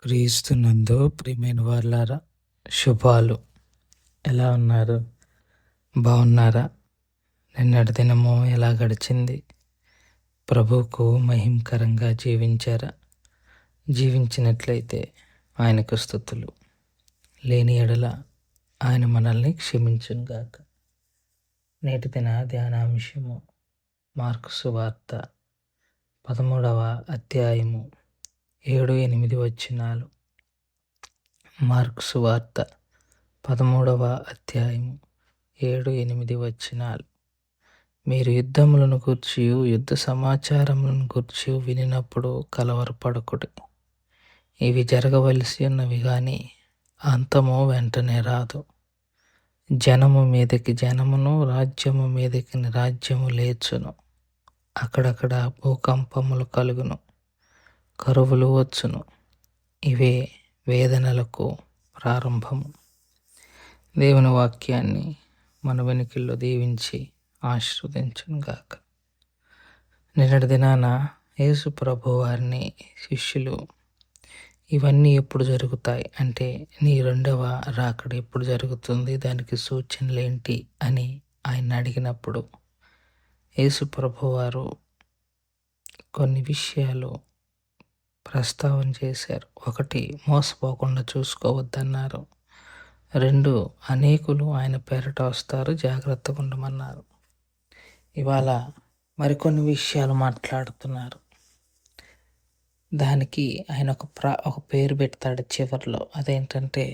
క్రీస్తునందు ప్రియమైన వాళ్ళారా, శుభాలు. ఎలా ఉన్నారు? బాగున్నారా? నిన్నటి దినము ఎలా గడిచింది? ప్రభువుకు మహిమకరంగా జీవించారా? జీవించినట్లయితే ఆయనకు స్తుతులు. లేని ఎడల ఆయన మనల్ని క్షమించునుగాక. నేటి దిన ధ్యానాంశము మార్కు సువార్త 13వ అధ్యాయము 7-8 వచనాలు. మార్కు సువార్త 13వ అధ్యాయము 7-8 వచనాలు. మీరు యుద్ధములను గూర్చియు యుద్ధ సమాచారములను గూర్చియు వినినప్పుడు కలవరపడకుడి. ఇవి జరగవలసి ఉన్నవి గాని అంతము వెంటనే రాదు. జనము మీదకి జనమును, రాజ్యము మీదకి రాజ్యము లేచును. అక్కడక్కడ భూకంపములు కలుగును, కరువులు వచ్చును. ఇవే వేదనలకు ప్రారంభము. దేవుని వాక్యాన్ని మన వెనుకల్లో దీవించి ఆశీర్వదించునుగాక. నిన్నటి దినాన యేసు ప్రభు వారిని శిష్యులు ఇవన్నీ ఎప్పుడు జరుగుతాయి అంటే నీ రెండవ రాకడ ఎప్పుడు జరుగుతుంది, దానికి సూచనలు ఏంటి అని ఆయన అడిగినప్పుడు యేసు ప్రభు వారు కొన్ని విషయాలు ప్రస్తావన చేశారు. 1, మోసపోకుండా చూసుకోవద్దన్నారు. 2, అనేకులు ఆయన పేరట వస్తారు, జాగ్రత్తగా ఉండమన్నారు. ఇవాళ మరికొన్ని విషయాలు మాట్లాడుతున్నారు. దానికి ఆయన ఒక పేరు పెడతాడు చివరిలో. అదేంటంటే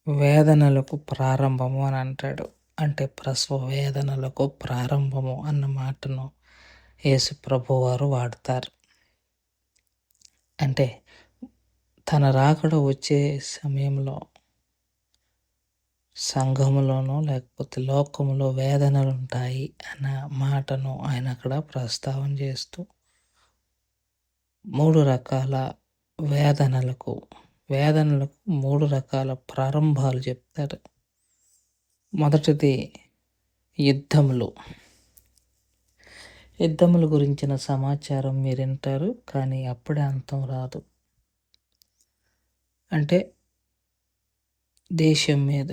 వేదనలకు ప్రారంభము అని అంటాడు. అంటే ప్రసవ వేదనలకు ప్రారంభము అన్న మాటను యేసు ప్రభు వారు వాడతారు. అంటే తన రాకడ వచ్చే సమయంలో సంఘములోనో లేకపోతే లోకములో వేదనలు ఉంటాయి అన్న మాటను ఆయన అక్కడ ప్రస్తావన చేస్తూ 3 రకాల వేదనలకు 3 రకాల ప్రారంభాలు చెప్తారు. మొదటిది యుద్ధముల గురించిన సమాచారం మీరు వింటారు, కానీ అప్పుడే అంతం రాదు. అంటే దేశం మీద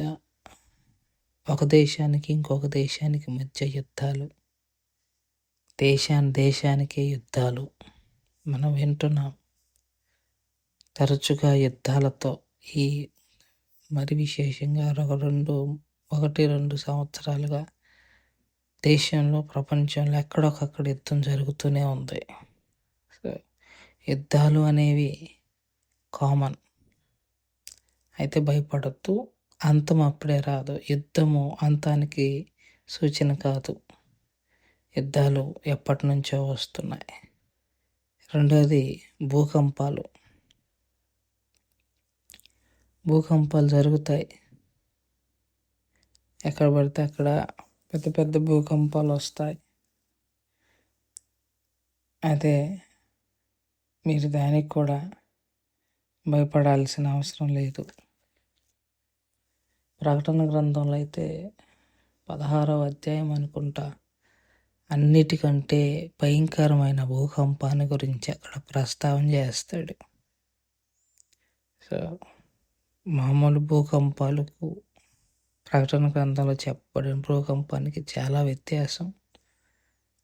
ఒక దేశానికి ఇంకొక దేశానికి మధ్య యుద్ధాలు, దేశానికే యుద్ధాలు మనం వింటున్నాం. తరచుగా యుద్ధాలతో ఈ మరి విశేషంగా 1-2 సంవత్సరాలుగా దేశంలో ప్రపంచంలో ఎక్కడొకక్కడ యుద్ధం జరుగుతూనే ఉంది. యుద్ధాలు అనేవి కామన్. అయితే భయపడద్దు, అంతం అప్పుడే రాదు. యుద్ధము అంతానికి సూచన కాదు. యుద్ధాలు ఎప్పటి నుంచో వస్తున్నాయి. రెండోది భూకంపాలు జరుగుతాయి. ఎక్కడ పడితే అక్కడ పెద్ద పెద్ద భూకంపాలు వస్తాయి. అయితే మీరు దానికి కూడా భయపడాల్సిన అవసరం లేదు. ప్రకటన గ్రంథంలో అయితే 16వ అధ్యాయం అనుకుంటా, అన్నిటికంటే భయంకరమైన భూకంపాన్ని గురించి అక్కడ ప్రస్తావన చేస్తాడు. సో మామూలు భూకంపాలకు ప్రకటన గ్రంథంలో చెప్పబడిన భూకంపానికి చాలా వ్యత్యాసం.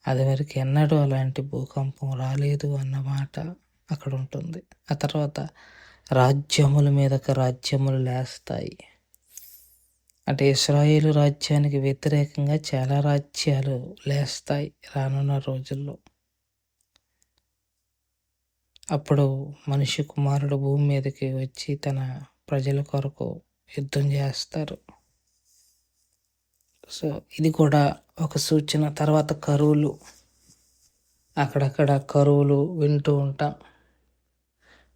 అది వరకు ఎన్నడూ అలాంటి భూకంపం రాలేదు అన్నమాట అక్కడ ఉంటుంది. ఆ తర్వాత రాజ్యముల మీదకి రాజ్యములు లేస్తాయి. అంటే ఇశ్రాయేలు రాజ్యానికి వ్యతిరేకంగా చాలా రాజ్యాలు లేస్తాయి రానున్న రోజుల్లో. అప్పుడు మనిషి కుమారుడు భూమి మీదకి వచ్చి తన ప్రజల కొరకు యుద్ధం చేస్తారు. సో ఇది కూడా ఒక సూచన. తర్వాత కరువులు, అక్కడక్కడ కరువులు వింటూ ఉంటాం.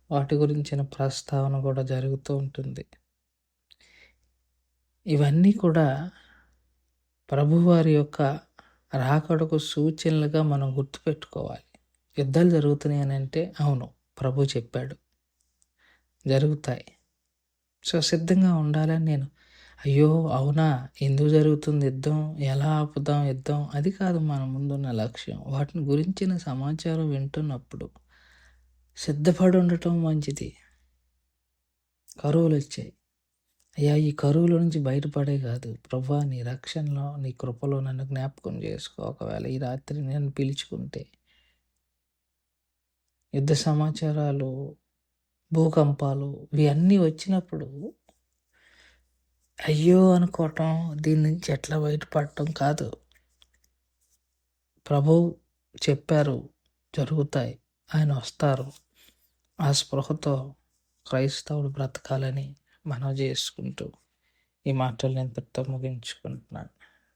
వాటి గురించిన ప్రస్తావన కూడా జరుగుతూ ఉంటుంది. ఇవన్నీ కూడా ప్రభువారి యొక్క రాకడకు సూచనలుగా మనం గుర్తుపెట్టుకోవాలి. యుద్ధాలు జరుగుతున్నాయి అని అంటే అవును, ప్రభు చెప్పాడు, జరుగుతాయి. సో సిద్ధంగా ఉండాలని నేను అయ్యో అవునా, ఎందుకు జరుగుతుంది యుద్ధం, ఎలా ఆపుదాం యుద్ధం, అది కాదు మన ముందున్న లక్ష్యం. వాటిని గురించిన సమాచారం వింటున్నప్పుడు సిద్ధపడి ఉండటం మంచిది. కరువులు వచ్చాయి. అయ్యా, ఈ కరువుల నుంచి బయటపడే కాదు, ప్రభా నీ రక్షణలో నీ కృపలో నన్ను జ్ఞాపకం చేసుకో. ఒకవేళ ఈ రాత్రి నేను పిలుచుకుంటే యుద్ధ సమాచారాలు, భూకంపాలు ఇవన్నీ వచ్చినప్పుడు అయ్యో అనుకోవటం, దీని నుంచి ఎట్లా బయటపడటం కాదు. ప్రభువు చెప్పారు, జరుగుతాయి, ఆయన వస్తారు. ఆ స్పృహతో క్రైస్తవుడు బ్రతకాలని మనం చేసుకుంటూ ఈ మాటలు నేను ఇంతటితో ముగించుకుంటున్నాను.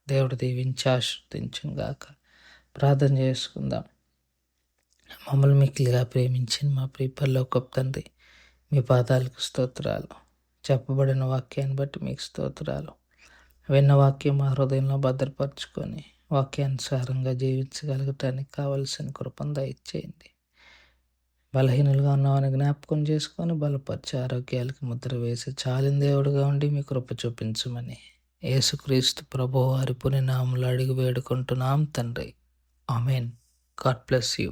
దేవుడు దీవించి ఆశీర్వదించును గాక. ప్రార్థన చేసుకుందాం. మమ్మల్ని మిక్కిలిగా ప్రేమించిన మా ప్రియ పరలోకపు తండ్రి, మీ పాదాలకు స్తోత్రాలు. చెప్పబడిన వాక్యాన్ని బట్టి మీకు స్తోత్రాలు. విన్న వాక్యం మా హృదయంలో భద్రపరుచుకొని వాక్యానుసారంగా జీవించగలగటానికి కావలసిన కృపను దయచేయండి. బలహీనులుగా ఉన్నామని జ్ఞాపకం చేసుకొని బలపరిచి ఆరోగ్యాలకు ముద్ర వేసి చాలిన దేవుడుగా ఉండి మీ కృప చూపించమని యేసుక్రీస్తు ప్రభువారి పుణ్యనామములో అడిగి వేడుకుంటున్నాం తండ్రి. ఆమెన్. God bless you.